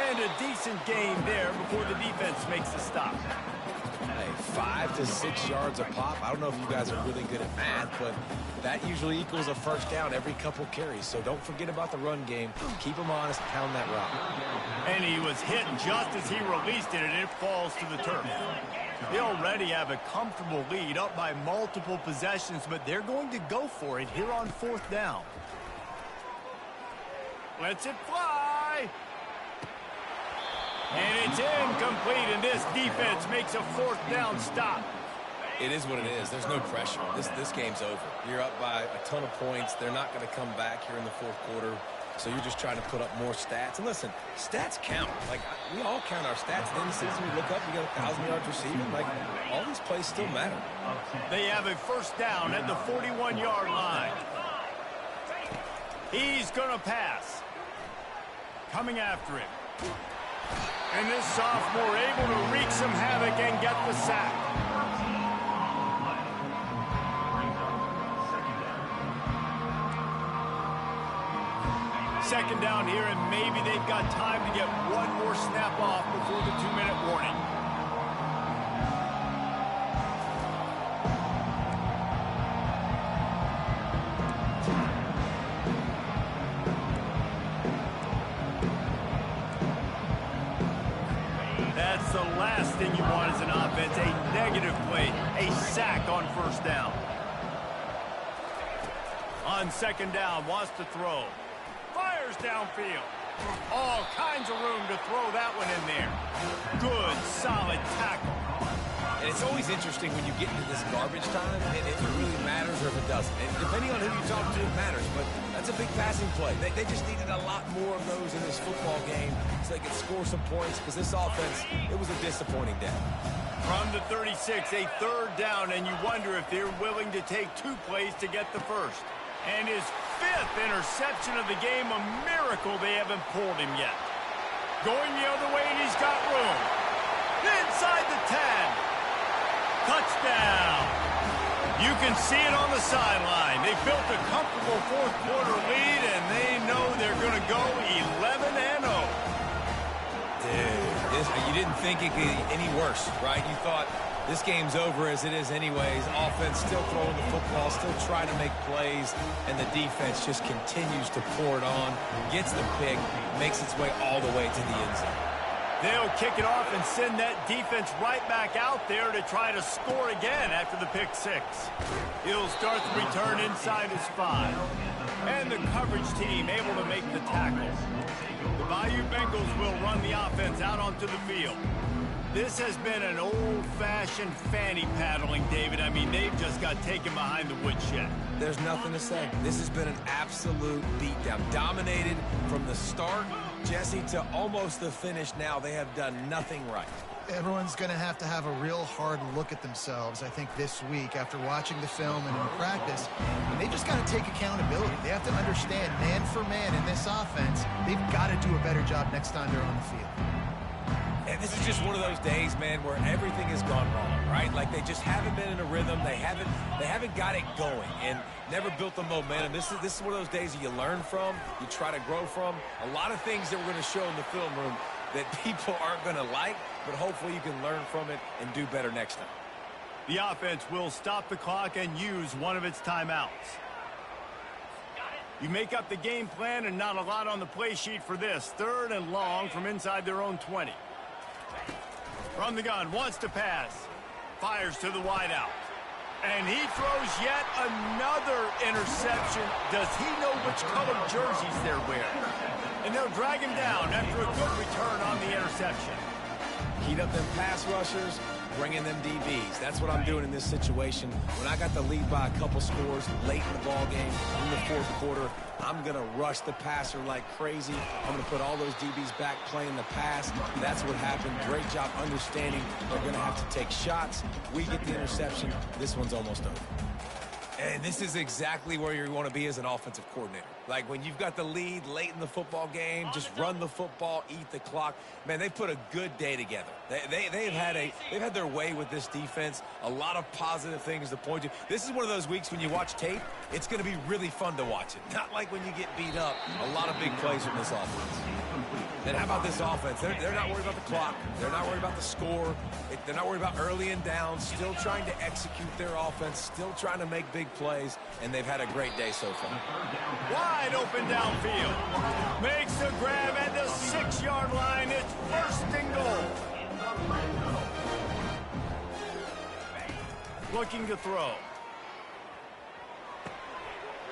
And a decent gain there before the defense makes the stop.
Hey, 5 to 6 yards a pop. I don't know if you guys are really good at math, but that usually equals a first down every couple carries. So don't forget about the run game. Keep them honest, pound that rock.
And he was hit just as he released it, and it falls to the turf. They already have a comfortable lead, up by multiple possessions, but they're going to go for it here on 4th down. Lets it fly. And it's incomplete, and this defense makes a 4th down stop.
It is what it is. There's no pressure. This game's over. You're up by a ton of points. They're not going to come back here in the 4th quarter. So you're just trying to put up more stats. And listen, stats count. Like, we all count our stats. At the end of the season, we look up, you got 1,000 yards receiving. Like, all these plays still matter.
They have a first down at the 41-yard line. He's going to pass. Coming after him. And this sophomore able to wreak some havoc and get the sack. Second down here, and maybe they've got time to get one more snap off before the 2-minute warning. That's the last thing you want as an offense, a negative play, a sack on first down. On second down, wants to throw. Fires downfield. All kinds of room to throw that one in there. Good, solid tackle.
And it's always interesting when you get into this garbage time, and if it really matters or if it doesn't. And depending on who you talk to, it matters. But that's a big passing play. They just needed a lot more of those in this football game so they could score some points, because this offense, it was a disappointing day.
From the 36, a third down, and you wonder if they're willing to take 2 plays to get the first. And his 5th interception of the game, a miracle they haven't pulled him yet. Going the other way, and he's got room. Inside the 10. Touchdown. You can see it on the sideline. They built a comfortable fourth-quarter lead, and they know they're going to go 11-0.
Dude, you didn't think it could be any worse, right? You thought this game's over as it is anyways. Offense still throwing the football, still trying to make plays, and the defense just continues to pour it on, gets the pick, makes its way all the way to the end zone.
They'll kick it off and send that defense right back out there to try to score again after the pick 6. He'll start the return inside his 5. And the coverage team able to make the tackle. The Bayou Bengals will run the offense out onto the field. This has been an old-fashioned fanny paddling, David. I mean, they've just got taken behind the woodshed.
There's nothing to say. This has been an absolute beatdown. Dominated from the start, Jesse, to almost the finish now. They have done nothing right.
Everyone's going to have a real hard look at themselves, I think, this week after watching the film and in practice. And they just got to take accountability. They have to understand, man for man in this offense, they've got to do a better job next time they're on the field.
And this is just one of those days, man, where everything has gone wrong, right? Like they just haven't been in a rhythm. They haven't got it going and never built the momentum. This is one of those days that you learn from, you try to grow from. A lot of things that we're going to show in the film room that people aren't going to like, but hopefully you can learn from it and do better next time.
The offense will stop the clock and use one of its timeouts. You make up the game plan and not a lot on the play sheet for this. 3rd and long from inside their own 20. From the gun, wants to pass. Fires to the wideout. And he throws yet another interception. Does he know which color jerseys they're wearing? And they'll drag him down after a good return on the interception.
Heat up them pass rushers, bring in them DBs. That's what I'm doing in this situation. When I got the lead by a couple scores late in the ball game, in the 4th quarter, I'm going to rush the passer like crazy. I'm going to put all those DBs back playing the pass. That's what happened. Great job understanding they're going to have to take shots. We get the interception. This one's almost over. And this is exactly where you want to be as an offensive coordinator. Like when you've got the lead late in the football game, just run the football, eat the clock. Man, they put a good day together. They've had their way with this defense. A lot of positive things to point to. This is one of those weeks when you watch tape, it's going to be really fun to watch it. Not like when you get beat up. A lot of big plays from this offense. And how about this offense? They're not worried about the clock. They're not worried about the score. They're not worried about early and down. Still trying to execute their offense. Still trying to make big plays. And they've had a great day so far.
Wide open downfield. Makes the grab at the 6-yard line. It's 1st and goal. Looking to throw.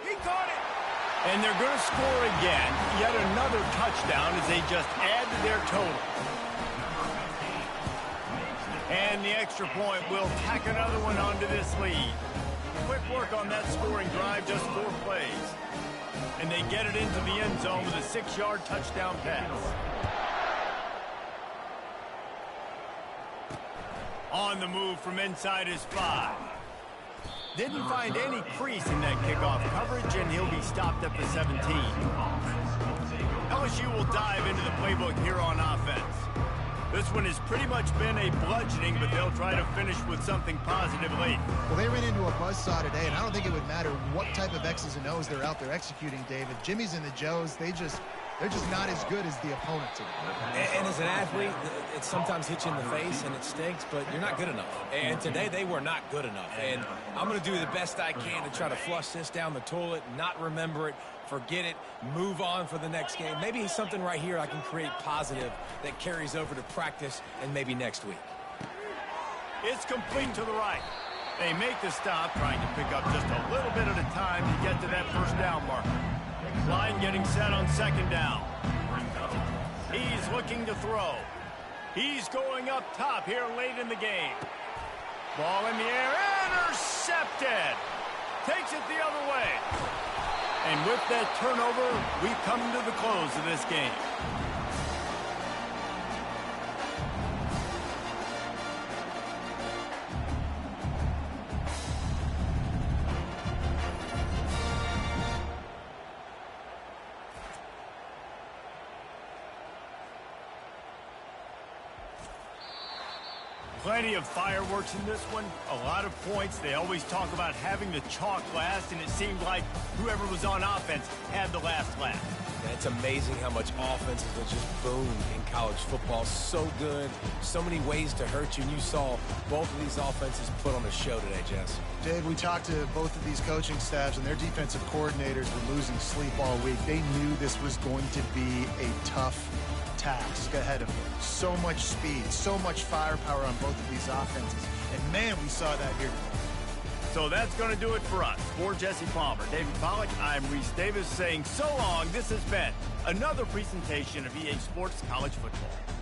He caught it. And they're going to score again. Yet another touchdown as they just add to their total. And the extra point will tack another one onto this lead. Quick work on that scoring drive, just 4 plays. And they get it into the end zone with a 6-yard touchdown pass. On the move from inside his 5. Didn't find any crease in that kickoff coverage, and he'll be stopped at the 17. LSU will dive into the playbook here on offense. This one has pretty much been a bludgeoning, but they'll try to finish with something positive late.
Well, they ran into a buzzsaw today, and I don't think it would matter what type of X's and O's they're out there executing, David. Jimmy's and the Joes, they're just not as good as the opponent today.
And as an athlete, it sometimes hits you in the face and it stinks, but you're not good enough. And today they were not good enough. And I'm going to do the best I can to try to flush this down the toilet, not remember it, forget it, move on for the next game. Maybe something right here I can create positive that carries over to practice and maybe next week.
It's complete to the right. They make the stop, trying to pick up just a little bit at a time to get to that 1st down marker. Line getting set on 2nd down. He's looking to throw. He's going up top here late in the game. Ball in the air, intercepted. Takes it the other way. And with that turnover, we come to the close of this game. Plenty of fireworks in this one. A lot of points. They always talk about having the chalk last, and it seemed like whoever was on offense had the last laugh.
It's amazing how much offenses will just boom in college football. So good. So many ways to hurt you. And you saw both of these offenses put on a show today, Jess.
Dave, we talked to both of these coaching staffs, and their defensive coordinators were losing sleep all week. They knew this was going to be a tough task ahead of them. So much speed, so much firepower on both of these offenses. And, man, we saw that here today.
So that's going to do it for us. For Jesse Palmer, David Pollack, I'm Reese Davis saying so long. This has been another presentation of EA Sports College Football.